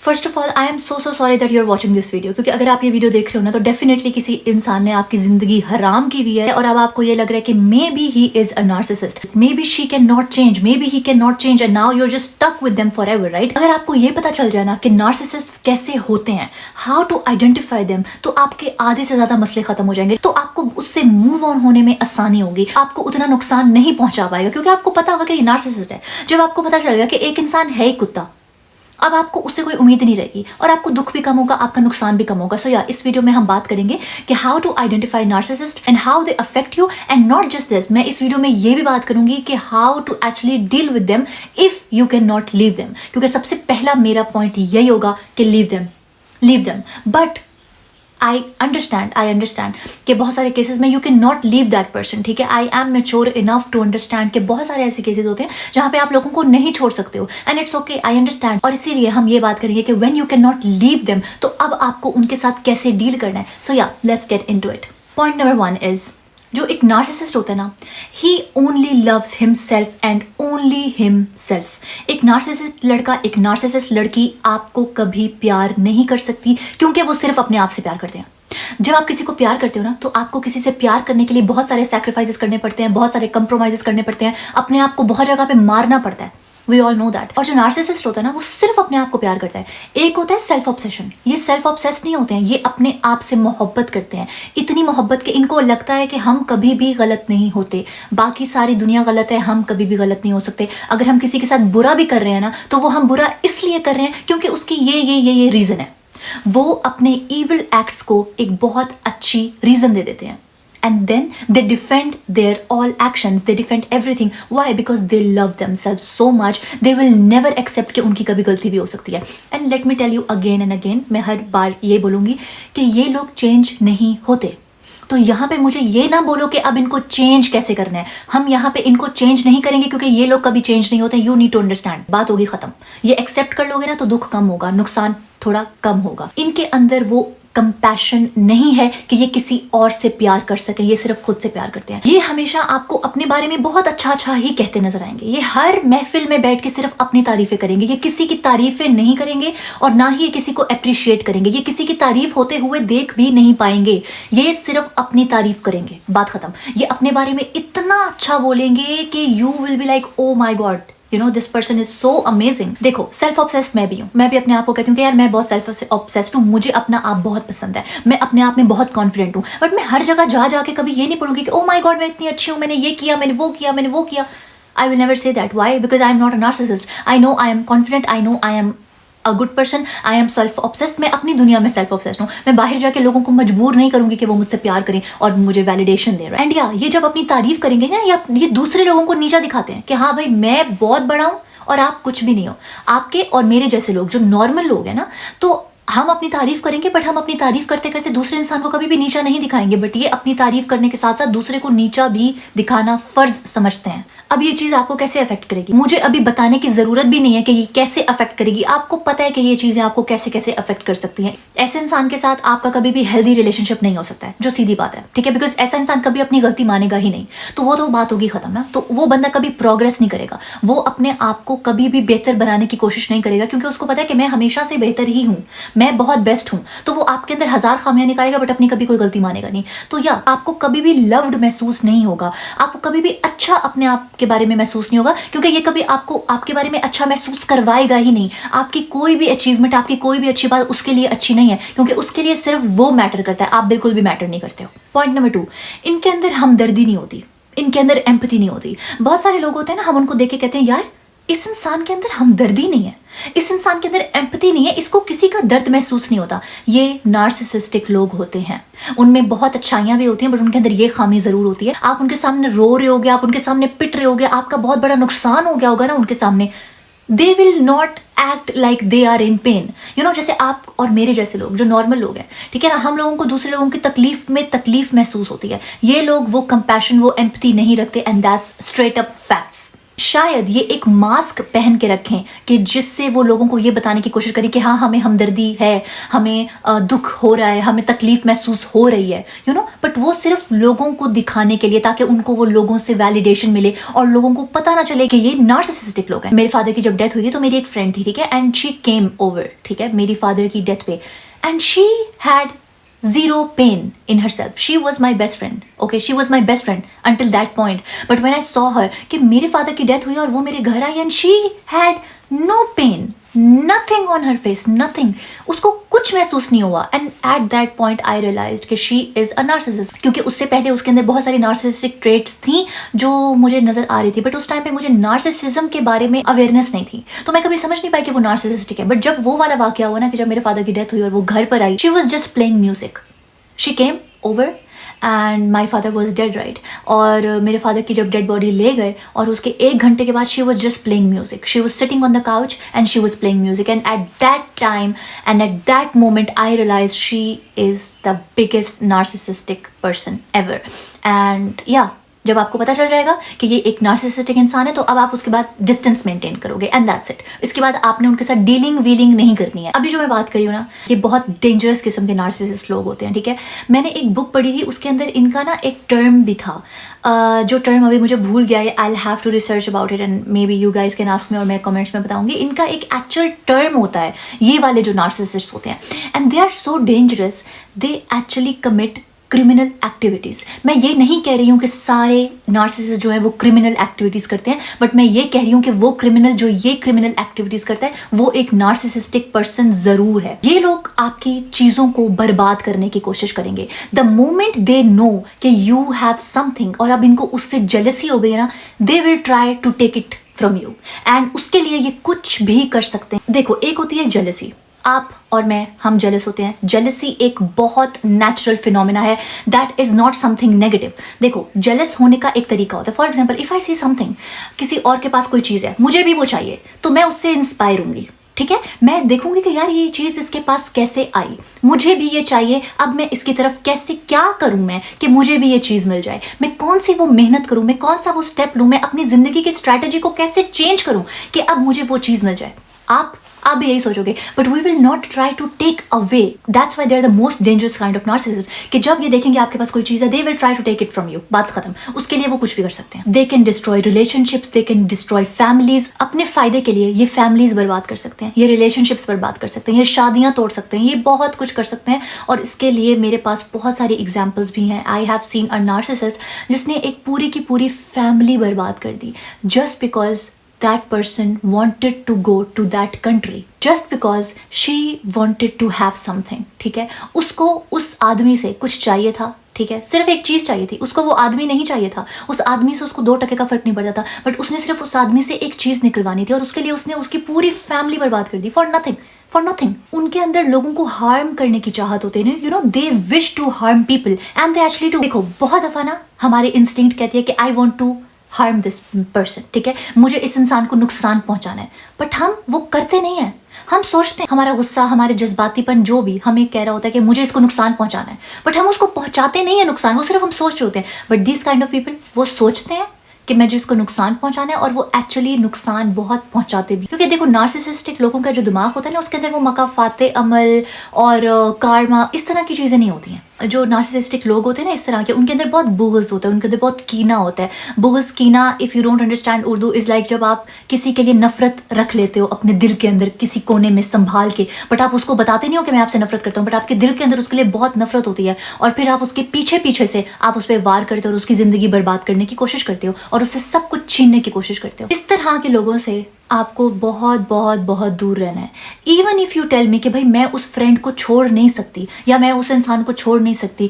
First of all I am so sorry that you are watching this video, क्योंकि अगर आप ये video देख रहे हो ना तो डेफिनेटली किसी इंसान ने आपकी जिंदगी हराम की हुई है और अब आपको ये लग रहा है कि maybe he is a narcissist, maybe she can not change, maybe he can not change and now you are just stuck with them forever, right? अगर आपको ये पता चल जाए ना कि नार्सिसिस्ट कैसे होते हैं, हाउ टू आइडेंटिफाई देम, तो आपके आधे से ज्यादा मसले खत्म हो जाएंगे। तो आपको उससे मूव ऑन होने में आसानी होगी, आपको उतना नुकसान नहीं पहुंचा पाएगा, क्योंकि आपको पता होगा कि ये नार्सिसिस्ट है। जब आपको पता चलेगा कि एक इंसान है ही कुत्ता, अब आपको उससे कोई उम्मीद नहीं रहेगी और आपको दुख भी कम होगा, आपका नुकसान भी कम होगा। सो इस वीडियो में हम बात करेंगे कि how to identify narcissist and how they affect you, and not just this, मैं इस वीडियो में ये भी बात करूंगी कि how to actually deal with them if you can not leave them, क्योंकि सबसे पहला मेरा पॉइंट यही होगा कि leave them. But I understand कि बहुत सारे केसेस में you can not leave that person, ठीक है? I am mature enough to understand कि बहुत सारे ऐसे केसेस होते हैं जहाँ पे आप लोगों को नहीं छोड़ सकते हो, and it's okay, I understand. और इसीलिए हम ये बात करेंगे कि when you can not leave them, तो अब आपको उनके साथ कैसे डील करना है। So let's get into it. Point number 1 is, जो एक नार्सिसिस्ट होता है ना, he only loves himself and only himself. एक नार्सिसिस्ट लड़का, एक नार्सिसिस्ट लड़की आपको कभी प्यार नहीं कर सकती, क्योंकि वो सिर्फ अपने आप से प्यार करते हैं। जब आप किसी को प्यार करते हो ना, तो आपको किसी से प्यार करने के लिए बहुत सारे सैक्रिफाइसेस करने पड़ते हैं, बहुत सारे कंप्रोमाइजेस करने पड़ते हैं, अपने आप को बहुत जगह पे मारना पड़ता है। We all know that. और जो नार्सिसिस्ट होता है ना, वो सिर्फ अपने आप को प्यार करता है। एक होता है सेल्फ ऑब्सेशन, ये सेल्फ ऑब्सेस्ड नहीं होते हैं, ये अपने आप से मोहब्बत करते हैं, इतनी मोहब्बत कि इनको लगता है कि हम कभी भी गलत नहीं होते, बाकी सारी दुनिया गलत है, हम कभी भी गलत नहीं हो सकते। अगर हम किसी के साथ बुरा भी कर रहे हैं ना, तो वो हम बुरा इसलिए कर रहे हैं क्योंकि उसकी ये रीजन है। वो अपने इविल एक्ट्स को एक बहुत अच्छी रीजन दे देते हैं, and then they defend their all actions, they defend everything. Why? Because they love themselves so much, they will never accept कि उनकी कभी गलती भी हो सकती है। And let me tell you again and again, मैं हर बार ये बोलूँगी कि ये लोग चेंज नहीं होते। तो यहाँ पे मुझे ये ना बोलो कि अब इनको चेंज कैसे करना है, हम यहाँ पे इनको चेंज नहीं करेंगे क्योंकि ये लोग कभी चेंज नहीं होते। यू नीड टू अंडरस्टैंड, बात होगी खत्म। ये एक्सेप्ट कर लोगे ना तो दुख कम होगा, नुकसान थोड़ा कम होगा। इनके अंदर वो कंपैशन नहीं है कि ये किसी और से प्यार कर सके, ये सिर्फ खुद से प्यार करते हैं। ये हमेशा आपको अपने बारे में बहुत अच्छा ही कहते नजर आएंगे। ये हर महफिल में बैठ के सिर्फ अपनी तारीफें करेंगे, ये किसी की तारीफें नहीं करेंगे और ना ही ये किसी को अप्रिशिएट करेंगे। ये किसी की तारीफ होते हुए देख भी नहीं पाएंगे, ये सिर्फ अपनी तारीफ करेंगे, बात खत्म। ये अपने बारे में इतना अच्छा बोलेंगे कि you will be like, oh my god, you know, this person is so amazing. देखो, सेल्फ ऑब्सेस्ड मैं भी हूँ, मैं भी अपने आप को कहती हूँ कि यार मैं बहुत सेल्फ ऑब्सेस्ड हूँ, मुझे अपना आप बहुत पसंद है, मैं अपने आप में बहुत कॉन्फिडेंट हूँ। बट मैं हर जगह जाके कभी ये नहीं बोलूँगी कि ओ माई गॉड मैं इतनी अच्छी हूँ, मैंने ये किया, मैंने वो किया। I will never say that. Why? Because I am not a narcissist. I know I am confident, I know I am a good person, I am self obsessed. मैं अपनी दुनिया में सेल्फ ऑब्सेस्ड हूँ। मैं बाहर जाके लोगों को मजबूर नहीं करूंगी कि वो मुझसे प्यार करें और मुझे वैलिडेशन दें। एंड ये जब अपनी तारीफ करेंगे ना, या ये दूसरे लोगों को नीचा दिखाते हैं कि हाँ भाई मैं बहुत बड़ा हूँ और आप कुछ भी नहीं हो। आपके और मेरे जैसे लोग, जो नॉर्मल लोग हैं ना, तो हम अपनी तारीफ करेंगे, बट हम अपनी तारीफ करते करते दूसरे इंसान को कभी भी नीचा नहीं दिखाएंगे। बट ये अपनी तारीफ करने के साथ साथ दूसरे को नीचा भी दिखाना फर्ज समझते हैं। अब ये चीज आपको कैसे अफेक्ट करेगी, मुझे अभी बताने की जरूरत भी नहीं है कि ये कैसे अफेक्ट करेगी। आपको पता है कि ये चीजें आपको कैसे कैसे अफेक्ट कर सकती हैं। ऐसे इंसान के साथ आपका कभी भी हेल्दी रिलेशनशिप नहीं हो सकता है, जो सीधी बात है, ठीक है? बिकॉज ऐसा इंसान कभी अपनी गलती मानेगा ही नहीं, तो वो तो बात होगी खत्म ना। तो वो बंदा कभी प्रोग्रेस नहीं करेगा, वो अपने आप को कभी भी बेहतर बनाने की कोशिश नहीं करेगा, क्योंकि उसको पता है कि मैं हमेशा से बेहतर ही हूँ, मैं बहुत बेस्ट हूँ। तो वो आपके अंदर 1000 खामियां निकालेगा, बट अपनी कभी कोई गलती मानेगा नहीं। तो आपको कभी भी लव्ड महसूस नहीं होगा, आपको कभी भी अच्छा अपने आप के बारे में महसूस नहीं होगा, क्योंकि ये कभी आपको आपके बारे में अच्छा महसूस करवाएगा ही नहीं। आपकी कोई भी अचीवमेंट, आपकी कोई भी अच्छी बात उसके लिए अच्छी नहीं है, क्योंकि उसके लिए सिर्फ वो मैटर करता है, आप बिल्कुल भी मैटर नहीं करते हो। पॉइंट नंबर 2, इनके अंदर हमदर्दी नहीं होती, इनके अंदर एम्पैथी नहीं होती। बहुत सारे लोग होते हैं ना, हम उनको देख के कहते हैं यार इस इंसान के अंदर हमदर्दी नहीं है, इस इंसान के अंदर एम्पैथी नहीं है, इसको किसी का दर्द महसूस नहीं होता। ये नार्सिसिस्टिक लोग होते हैं, उनमें बहुत अच्छाइयां भी होती हैं, बट उनके अंदर ये खामी जरूर होती है। आप उनके सामने रो रहे होगे, आप उनके सामने पिट रहे होगे, आपका बहुत बड़ा नुकसान हो गया होगा ना उनके सामने, they will not act like they are in pain. You know, जैसे आप और मेरे जैसे लोग जो नॉर्मल लोग हैं, ठीक है ना, हम लोगों को दूसरे लोगों की तकलीफ में तकलीफ महसूस होती है। ये लोग वो कंपैशन, वो एम्पैथी नहीं रखते, and that's straight up facts. शायद ये एक मास्क पहन के रखें कि जिससे वो लोगों को ये बताने की कोशिश करें कि हाँ हमें हमदर्दी है, हमें दुख हो रहा है, हमें तकलीफ महसूस हो रही है, यू नो, बट वो सिर्फ लोगों को दिखाने के लिए, ताकि उनको वो लोगों से वैलिडेशन मिले और लोगों को पता ना चले कि ये नार्सिसिस्टिक लोग हैं। मेरे फादर की जब डेथ हुई थी तो मेरी एक फ्रेंड थी, ठीक है, एंड शी केम ओवर, ठीक है, मेरी फादर की डेथ पे, and she had zero pain in herself. She was my best friend. Okay, she was my best friend until that point. But when I saw her कि मेरे father की death हुई और वो मेरे घर आई and she had no pain, nothing on her face, nothing. उसको कुछ महसूस नहीं हुआ. And at that point I realized कि she is a narcissist. क्योंकि उससे पहले उसके अंदर बहुत सारी narcissistic traits थी जो मुझे नजर आ रही थी. बट उस टाइम पे मुझे narcissism के बारे में अवेयरनेस नहीं थी, तो मैं कभी समझ नहीं पाई कि वो narcissistic है. बट जब वो वाला वाकया हुआ ना कि जब मेरे फादर की डेथ हुई और वो घर पर आई, she was just playing music. She came over and my father was dead, right? और मेरे फादर की जब डेड बॉडी ले गए और उसके 1 घंटे के बाद she was just playing music. She was sitting on the couch and she was playing music. And at that time and at that moment I realized she is the biggest narcissistic person ever. And yeah, जब आपको पता चल जाएगा कि ये एक narcissistic इंसान है तो अब आप उसके बाद डिस्टेंस मेंटेन करोगे एंड दैट्स इट. इसके बाद आपने उनके साथ डीलिंग वीलिंग नहीं करनी है. अभी जो मैं बात कर रही हूँ ना, ये बहुत डेंजरस किस्म के नार्सिसिस्ट लोग होते हैं, ठीक है. मैंने एक बुक पढ़ी थी, उसके अंदर इनका ना एक टर्म भी था, जो टर्म अभी मुझे भूल गया है. I will have to research about it and maybe you guys can ask me और मैं कमेंट्स में बताऊंगी. इनका एक एक्चुअल टर्म होता है ये वाले जो नार्सिसिस्ट होते हैं, and they are so dangerous. They actually commit criminal activities. मैं ये नहीं कह रही हूँ कि सारे नार्सिसिस्ट जो है वो क्रिमिनल एक्टिविटीज़ करते हैं, बट मैं ये कह रही हूँ कि वो क्रिमिनल जो ये क्रिमिनल एक्टिविटीज़ करता है वो एक नार्सिसिस्टिक पर्सन ज़रूर है. ये लोग आपकी चीज़ों को बर्बाद करने की कोशिश करेंगे. द मोमेंट दे नो कि यू हैव समथिंग और अब इनको उससे जेलसी हो गई है ना, they will try to take it from you. And उसके लिए ये कुछ भी कर सकते हैं. देखो, एक होती है जेलसी, आप और मैं, हम जेलस होते हैं. जेलसी एक बहुत नेचुरल फिनोमिना है, that is not something negative. देखो, जेलस होने का एक तरीका होता है. For example, if I see something, किसी और के पास कोई चीज़ है, मुझे भी वो चाहिए, तो मैं उससे इंस्पायर होंगी, ठीक है. मैं देखूंगी कि यार ये चीज़ इसके पास कैसे आई, मुझे भी ये चाहिए, अब मैं इसकी तरफ कैसे, क्या करूं मैं कि मुझे भी ये चीज़ मिल जाए. मैं कौन सी वो मेहनत करूं, मैं कौन सा वो स्टेप लूं, मैं अपनी ज़िंदगी की स्ट्रैटेजी को कैसे चेंज करूं कि अब मुझे वो चीज़ मिल जाए. आप भी यही सोचोगे, but we will not try to take away. That's why they are the most dangerous kind of narcissist, कि जब ये देखेंगे आपके पास कोई चीज़ है, they will try to take it from you. बात खत्म. उसके लिए वो कुछ भी कर सकते हैं. They can destroy relationships, they can destroy families. अपने फायदे के लिए ये फैमिलीज बर्बाद कर सकते हैं, ये रिलेशनशिप्स बर्बाद कर सकते हैं, ये शादियां तोड़ सकते हैं, ये बहुत कुछ कर सकते हैं. और इसके लिए मेरे पास बहुत सारी एग्जाम्पल्स भी हैं. I have seen a narcissist जिसने एक पूरी की पूरी फैमिली बर्बाद कर दी, just because that person wanted to go to that country, just because she wanted to have something. ठीक है, उसको उस आदमी से कुछ चाहिए था, ठीक है, सिर्फ एक चीज़ चाहिए थी. उसको वो आदमी नहीं चाहिए था, उस आदमी से उसको 2 टके का फर्क नहीं पड़ता था, बट उसने सिर्फ उस आदमी से एक चीज़ निकलवानी थी और उसके लिए उसने उसकी पूरी फैमिली बर्बाद कर दी. For nothing. उनके अंदर लोगों को हार्म करने की चाहत होती है, you know, they wish to harm people and they actually do. देखो, बहुत दफा ना हमारे इंस्टिंक्ट कहती है कि I want to harm this person, ठीक है, मुझे इस इंसान को नुकसान पहुंचाना है, बट हम वो करते नहीं है. हम सोचते हैं, हमारा गुस्सा, हमारे जज्बातीपन जो भी हमें कह रहा होता है कि मुझे इसको नुकसान पहुंचाना है, बट हम उसको पहुंचाते नहीं है नुकसान, वो सिर्फ हम सोच रहे होते हैं. But this kind of people, वो सोचते हैं कि मैं जिसको नुकसान पहुंचाना है और वो एक्चुअली नुकसान बहुत पहुंचाते भी. क्योंकि देखो, नार्सिसिस्टिक लोगों का जो दिमाग होता है ना, उसके अंदर वो मकाफाते अमल और कार्मा, इस तरह की चीज़ें नहीं होती हैं. जो नार्सिसिस्टिक लोग होते हैं ना इस तरह के, उनके अंदर बहुत बुग़्ज़ होता है, उनके अंदर बहुत कीना होता है. बुग़्ज़, कीना, if you don't understand Urdu, is like जब आप किसी के लिए नफरत रख लेते हो अपने दिल के अंदर किसी कोने में संभाल के, बट आप उसको बताते नहीं हो कि मैं आपसे नफरत करता हूँ, बट आपके दिल के अंदर उसके लिए बहुत नफरत होती है, और फिर आप उसके पीछे से आप उस पर वार करते हो और उसकी ज़िंदगी बर्बाद करने की कोशिश करते हो और उससे सब कुछ छीनने की कोशिश करते हो. इस तरह के लोगों से आपको बहुत बहुत बहुत दूर रहना है. Even if you tell me कि भाई मैं उस फ्रेंड को छोड़ नहीं सकती या मैं उस इंसान को छोड़ नहीं सकती,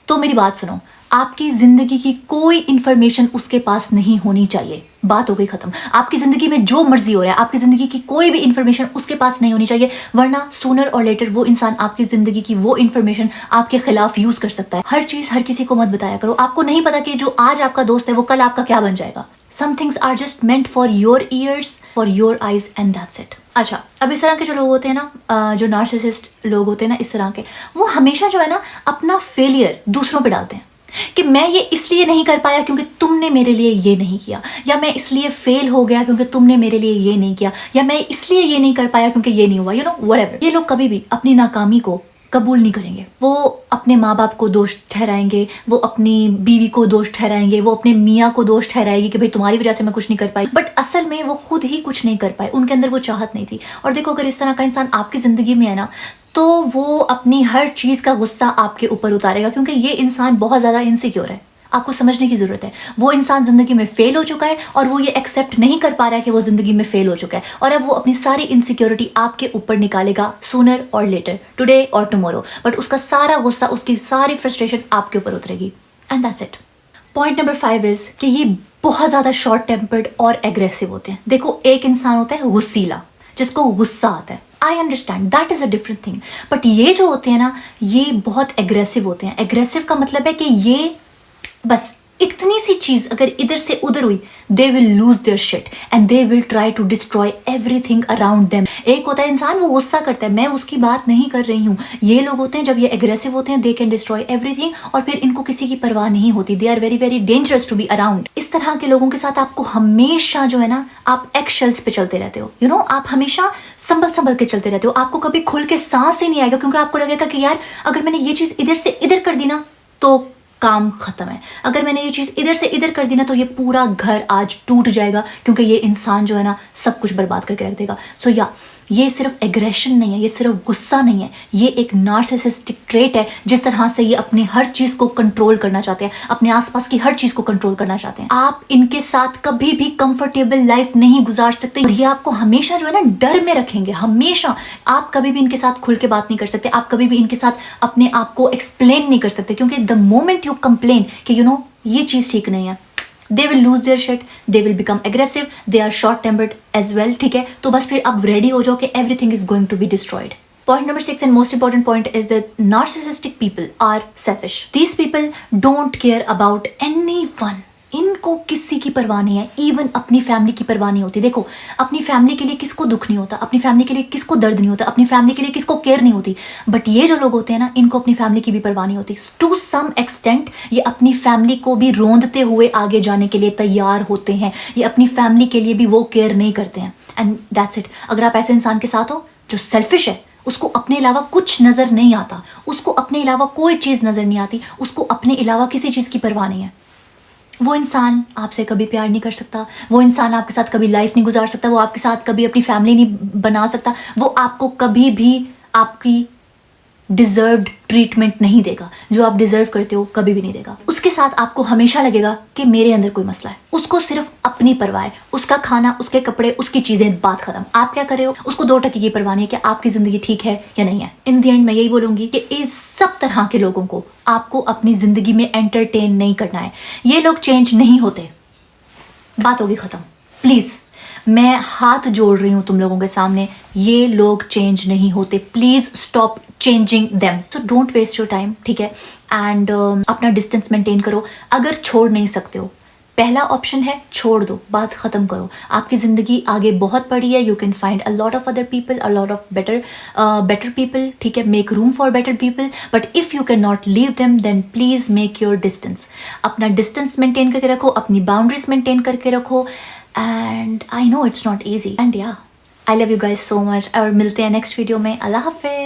तो मेरी बात सुनो, आपकी ज़िंदगी की कोई इन्फॉर्मेशन उसके पास नहीं होनी चाहिए. बात हो गई ख़त्म. आपकी ज़िंदगी में जो मर्जी हो रहा है, आपकी ज़िंदगी की कोई भी इन्फॉर्मेशन उसके पास नहीं होनी चाहिए, वरना सूनर और लेटर वो इंसान आपकी ज़िंदगी की वो इन्फॉर्मेशन आपके खिलाफ यूज़ कर सकता है. हर चीज़ हर किसी को मत बताया करो. आपको नहीं पता कि जो आज आपका दोस्त है वो कल आपका क्या बन जाएगा. Some things are just meant for your ears, for your eyes, and that's it. अच्छा, अब इस तरह के जो लोग होते हैं ना, जो नार्सिसिस्ट लोग होते हैं ना इस तरह के, वो हमेशा जो है ना अपना फेलियर दूसरों पे डालते हैं. कि मैं ये इसलिए नहीं कर पाया क्योंकि तुमने मेरे लिए ये नहीं किया, या मैं इसलिए फेल हो गया क्योंकि तुमने मेरे लिए ये नहीं किया, या मैं इसलिए ये नहीं कर पाया क्योंकि ये नहीं हुआ, यू नो व्हाटएवर। ये लोग कभी भी अपनी नाकामी को कबूल नहीं करेंगे। वो अपने माँ बाप को दोष ठहराएंगे, वो अपनी बीवी को दोष ठहराएंगे, वो अपने मियाँ को दोष ठहराएगी कि भाई तुम्हारी वजह से मैं कुछ नहीं कर पाई, बट असल में वो खुद ही कुछ नहीं कर पाए, उनके अंदर वो चाहत नहीं थी। और देखो, अगर इस तरह का इंसान आपकी ज़िंदगी में है ना, तो वो अपनी हर चीज़ का गुस्सा आपके ऊपर उतारेगा, क्योंकि ये इंसान बहुत ज़्यादा इनसिक्योर है। आपको समझने की ज़रूरत है, वो इंसान ज़िंदगी में फेल हो चुका है और वो ये एक्सेप्ट नहीं कर पा रहा है कि वो ज़िंदगी में फेल हो चुका है, और अब वो अपनी सारी इनसिक्योरिटी आपके ऊपर निकालेगा सूनर और लेटर, टुडे और टुमारो, बट उसका सारा गुस्सा, उसकी सारी फ्रस्ट्रेशन आपके ऊपर उतरेगी। And that's it. Point number 5 is कि ये बहुत ज़्यादा शॉर्ट टेम्पर्ड और एग्रेसिव होते हैं। देखो, एक इंसान होता है गुस्सीला, जिसको गुस्सा आता है, I understand, that is a different thing, but ये जो होते हैं ना, ये बहुत एग्रेसिव होते हैं। एग्रेसिव का मतलब है कि ये बस इतनी सी चीज अगर इधर से उधर हुई, they will lose their shit and they will try to destroy everything around them. एक होता है इंसान, वो गुस्सा करता है, मैं उसकी बात नहीं कर रही हूँ। ये लोग होते हैं, जब ये एग्रेसिव होते हैं, दे कैन डिस्ट्रॉय एवरीथिंग, और फिर इनको किसी की परवाह नहीं होती। They are very very dangerous to be around. इस तरह के लोगों के साथ आपको हमेशा जो है ना, आप एक्शेल्स पे चलते रहते हो, यू नो, आप हमेशा संभल के चलते रहते हो। आपको कभी खुल के सांस ही नहीं आएगा, क्योंकि आपको लगेगा कि यार अगर मैंने ये चीज़ इधर से इधर कर दी ना तो काम खत्म है, अगर मैंने ये चीज़ इधर से इधर कर दी ना तो ये पूरा घर आज टूट जाएगा, क्योंकि ये इंसान जो है ना सब कुछ बर्बाद करके रख देगा। सो या ये सिर्फ एग्रेशन नहीं है, ये सिर्फ गुस्सा नहीं है, ये एक नार्सिसिस्टिक ट्रेट है, जिस तरह से ये अपनी हर चीज़ को कंट्रोल करना चाहते हैं, अपने आसपास की हर चीज़ को कंट्रोल करना चाहते हैं। आप इनके साथ कभी भी कंफर्टेबल लाइफ नहीं गुजार सकते। ये आपको हमेशा जो है ना डर में रखेंगे, हमेशा। आप कभी भी इनके साथ खुल के बात नहीं कर सकते, आप कभी भी इनके साथ अपने आप को एक्सप्लेन नहीं कर सकते, क्योंकि द मोमेंट यू कंप्लेन कि यू नो ये चीज़ ठीक नहीं है, they will lose their shit, they will become aggressive, they are short tempered as well, ठीक है। तो बस फिर अब रेडी हो जाओ कि everything is going to be destroyed. Point number 6 and most important point is that narcissistic people are selfish. These people don't care about anyone. इनको किसी की परवाह नहीं है, इवन अपनी फैमिली की परवाह नहीं होती। देखो, अपनी फैमिली के लिए किसको दुख नहीं होता, अपनी फैमिली के लिए किसको दर्द नहीं होता, अपनी फैमिली के लिए किसको केयर नहीं होती, बट ये जो लोग होते हैं ना, इनको अपनी फैमिली की भी परवाह नहीं होती। टू सम एक्सटेंट ये अपनी फैमिली को भी रोंदते हुए आगे जाने के लिए तैयार होते हैं, ये अपनी फैमिली के लिए भी वो केयर नहीं करते हैं। And that's it. अगर आप ऐसे इंसान के साथ हो जो सेल्फिश है, उसको अपने अलावा कुछ नज़र नहीं आता, उसको अपने अलावा कोई चीज़ नज़र नहीं आती, उसको अपने अलावा किसी चीज़ की परवाह नहीं है, वो इंसान आपसे कभी प्यार नहीं कर सकता, वो इंसान आपके साथ कभी लाइफ नहीं गुजार सकता, वो आपके साथ कभी अपनी फैमिली नहीं बना सकता, वो आपको कभी भी आपकी डिजर्व्ड ट्रीटमेंट नहीं देगा, जो आप डिजर्व करते हो कभी भी नहीं देगा। उसके साथ आपको हमेशा लगेगा कि मेरे अंदर कोई मसला है, उसको सिर्फ अपनी परवाह है, उसका खाना, उसके कपड़े, उसकी चीज़ें, बात खत्म। आप क्या कर रहे हो, उसको 2 टके की परवाह नहीं है कि आपकी ज़िंदगी ठीक है या नहीं है। इन द एंड मैं यही बोलूँगी कि इस सब तरह के लोगों को आपको अपनी ज़िंदगी में एंटरटेन नहीं करना है। ये लोग चेंज नहीं होते, बात होगी ख़त्म। प्लीज़, मैं हाथ जोड़ रही हूँ तुम लोगों के सामने, ये लोग चेंज नहीं होते। Please stop changing them. So don't waste your time, ठीक है। एंड अपना डिस्टेंस मेंटेन करो। अगर छोड़ नहीं सकते हो, पहला ऑप्शन है छोड़ दो, बात ख़त्म करो। आपकी ज़िंदगी आगे बहुत पड़ी है, you can find a lot of other people, a lot of better people, ठीक है। Make room for better people, but if you can not leave them then please make your distance. अपना डिस्टेंस मेंटेन करके रखो, अपनी boundaries maintain करके रखो। And I know it's not easy, and yeah I love you guys so much. और मिलते हैं next video में। अल्लाह हाफिज़।